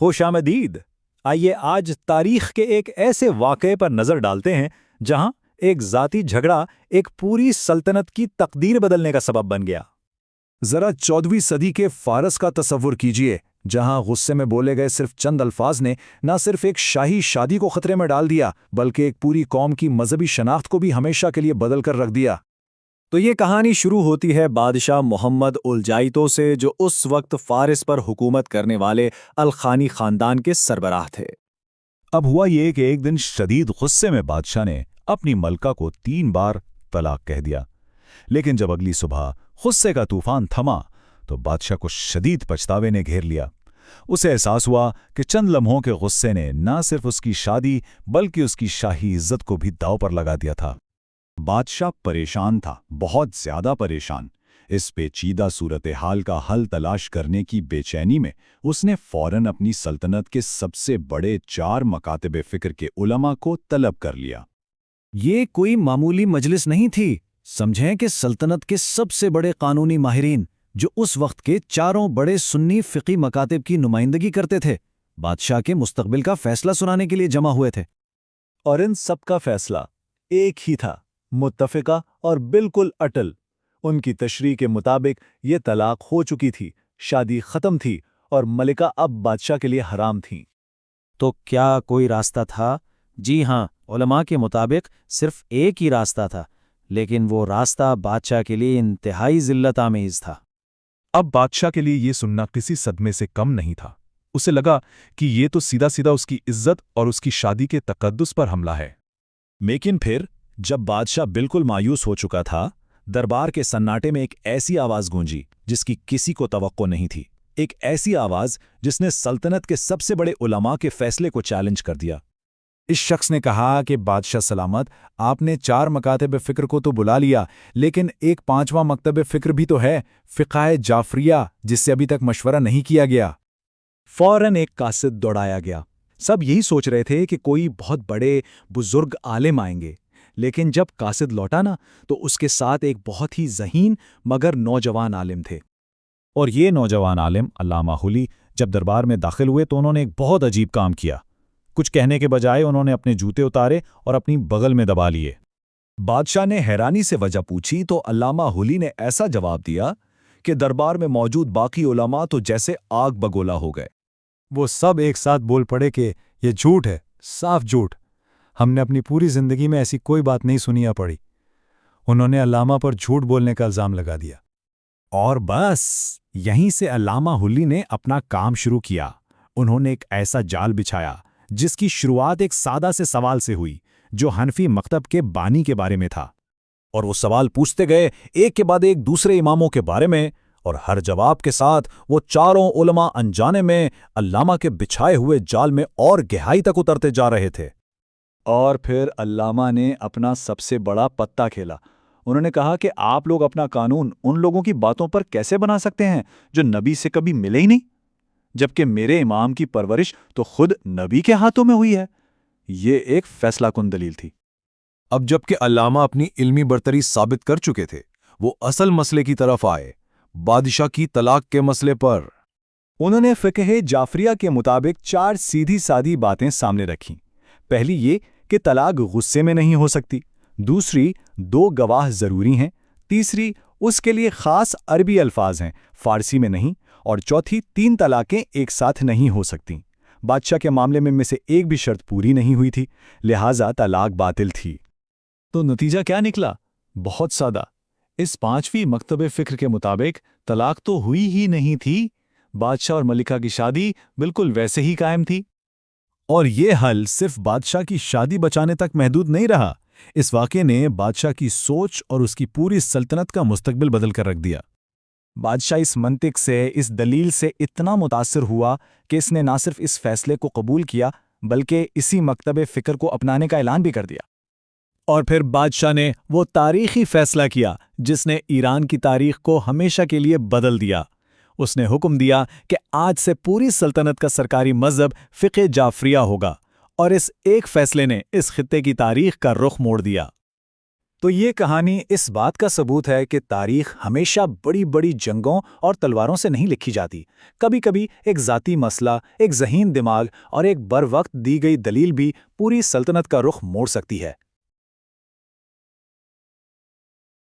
خوش آمدید۔ آئیے آج تاریخ کے ایک ایسے واقعے پر نظر ڈالتے ہیں جہاں ایک ذاتی جھگڑا ایک پوری سلطنت کی تقدیر بدلنے کا سبب بن گیا۔ ذرا 14ویں صدی کے فارس کا تصور کیجئے، جہاں غصے میں بولے گئے صرف چند الفاظ نے نہ صرف ایک شاہی شادی کو خطرے میں ڈال دیا بلکہ ایک پوری قوم کی مذہبی شناخت کو بھی ہمیشہ کے لیے بدل کر رکھ دیا۔ تو یہ کہانی شروع ہوتی ہے بادشاہ محمد الجائتو سے، جو اس وقت فارس پر حکومت کرنے والے الخانی خاندان کے سربراہ تھے۔ اب ہوا یہ کہ ایک دن شدید غصے میں بادشاہ نے اپنی ملکہ کو 3 بار طلاق کہہ دیا، لیکن جب اگلی صبح غصے کا طوفان تھما تو بادشاہ کو شدید پچھتاوے نے گھیر لیا۔ اسے احساس ہوا کہ چند لمحوں کے غصے نے نہ صرف اس کی شادی بلکہ اس کی شاہی عزت کو بھی داؤ پر لگا دیا تھا۔ بادشاہ پریشان تھا، بہت زیادہ پریشان۔ اس پیچیدہ صورتحال کا حل تلاش کرنے کی بے چینی میں اس نے فوراً اپنی سلطنت کے سب سے بڑے 4 مکاتب فکر کے علماء کو طلب کر لیا۔ یہ کوئی معمولی مجلس نہیں تھی، سمجھیں کہ سلطنت کے سب سے بڑے قانونی ماہرین جو اس وقت کے 4 بڑے سنی فقی مکاتب کی نمائندگی کرتے تھے، بادشاہ کے مستقبل کا فیصلہ سنانے کے لیے جمع ہوئے تھے۔ اور ان سب کا فیصلہ ایک ہی تھا، متفقہ اور بالکل اٹل۔ ان کی تشریح کے مطابق یہ طلاق ہو چکی تھی، شادی ختم تھی اور ملکہ اب بادشاہ کے لیے حرام تھیں۔ تو کیا کوئی راستہ تھا؟ جی ہاں، علماء کے مطابق صرف ایک ہی راستہ تھا، لیکن وہ راستہ بادشاہ کے لیے انتہائی ذلت آمیز تھا۔ اب بادشاہ کے لیے یہ سننا کسی صدمے سے کم نہیں تھا۔ اسے لگا کہ یہ تو سیدھا سیدھا اس کی عزت اور اس کی شادی کے تقدس پر حملہ ہے۔ لیکن پھر جب بادشاہ بالکل مایوس ہو چکا تھا، دربار کے سناٹے میں ایک ایسی آواز گونجی جس کی کسی کو توقع نہیں تھی، ایک ایسی آواز جس نے سلطنت کے سب سے بڑے علماء کے فیصلے کو چیلنج کر دیا۔ اس شخص نے کہا کہ بادشاہ سلامت، آپ نے 4 مکاتب فکر کو تو بلا لیا، لیکن ایک 5واں مکتب فکر بھی تو ہے، فقہ جعفریہ، جس سے ابھی تک مشورہ نہیں کیا گیا۔ فوراً ایک قاصد دوڑایا گیا۔ سب یہی سوچ رہے تھے کہ کوئی بہت بڑے بزرگ عالم آئیں گے، لیکن جب قاصد لوٹا نا تو اس کے ساتھ ایک بہت ہی ذہین مگر نوجوان عالم تھے۔ اور یہ نوجوان عالم علامہ حلی جب دربار میں داخل ہوئے تو انہوں نے ایک بہت عجیب کام کیا۔ کچھ کہنے کے بجائے انہوں نے اپنے جوتے اتارے اور اپنی بغل میں دبا لیے۔ بادشاہ نے حیرانی سے وجہ پوچھی تو علامہ حلی نے ایسا جواب دیا کہ دربار میں موجود باقی علماء تو جیسے آگ بگولا ہو گئے۔ وہ سب ایک ساتھ بول پڑے کہ یہ جھوٹ ہے، صاف جھوٹ۔ ہم نے اپنی پوری زندگی میں ایسی کوئی بات نہیں سنی یا پڑھی۔ انہوں نے علامہ پر جھوٹ بولنے کا الزام لگا دیا۔ اور بس یہیں سے علامہ حلی نے اپنا کام شروع کیا۔ انہوں نے ایک ایسا جال بچھایا جس کی شروعات ایک سادہ سے سوال سے ہوئی جو حنفی مکتب کے بانی کے بارے میں تھا، اور وہ سوال پوچھتے گئے ایک کے بعد ایک دوسرے اماموں کے بارے میں، اور ہر جواب کے ساتھ وہ 4 علماء انجانے میں علامہ کے بچھائے ہوئے جال میں اور گہرائی تک اترتے جا رہے تھے۔ اور پھر علامہ نے اپنا سب سے بڑا پتہ کھیلا۔ انہوں نے کہا کہ آپ لوگ اپنا قانون ان لوگوں کی باتوں پر کیسے بنا سکتے ہیں جو نبی سے کبھی ملے ہی نہیں، جبکہ میرے امام کی پرورش تو خود نبی کے ہاتھوں میں ہوئی ہے۔ یہ ایک فیصلہ کن دلیل تھی۔ اب جب کہ علامہ اپنی علمی برتری ثابت کر چکے تھے، وہ اصل مسئلے کی طرف آئے، بادشاہ کی طلاق کے مسئلے پر۔ انہوں نے فقہ جعفریہ کے مطابق 4 سیدھی سادی باتیں سامنے رکھیں۔ پہلی یہ کہ طلاق غصے میں نہیں ہو سکتی، دوسری 2 گواہ ضروری ہیں، تیسری اس کے لیے خاص عربی الفاظ ہیں، فارسی میں نہیں، اور چوتھی 3 طلاقیں ایک ساتھ نہیں ہو سکتیں۔ بادشاہ کے معاملے میں سے ایک بھی شرط پوری نہیں ہوئی تھی، لہٰذا طلاق باطل تھی۔ تو نتیجہ کیا نکلا؟ بہت سادہ۔ اس 5ویں مکتب فکر کے مطابق طلاق تو ہوئی ہی نہیں تھی، بادشاہ اور ملکہ کی شادی بالکل ویسے ہی قائم تھی۔ اور یہ حل صرف بادشاہ کی شادی بچانے تک محدود نہیں رہا، اس واقعے نے بادشاہ کی سوچ اور اس کی پوری سلطنت کا مستقبل بدل کر رکھ دیا۔ بادشاہ اس منطق سے، اس دلیل سے اتنا متاثر ہوا کہ اس نے نہ صرف اس فیصلے کو قبول کیا بلکہ اسی مکتب فکر کو اپنانے کا اعلان بھی کر دیا۔ اور پھر بادشاہ نے وہ تاریخی فیصلہ کیا جس نے ایران کی تاریخ کو ہمیشہ کے لیے بدل دیا۔ اس نے حکم دیا کہ آج سے پوری سلطنت کا سرکاری مذہب فقہ جعفریہ ہوگا، اور اس ایک فیصلے نے اس خطے کی تاریخ کا رخ موڑ دیا۔ تو یہ کہانی اس بات کا ثبوت ہے کہ تاریخ ہمیشہ بڑی بڑی جنگوں اور تلواروں سے نہیں لکھی جاتی. کبھی کبھی ایک ذاتی مسئلہ، ایک ذہین دماغ اور ایک بر وقت دی گئی دلیل بھی پوری سلطنت کا رخ موڑ سکتی ہے.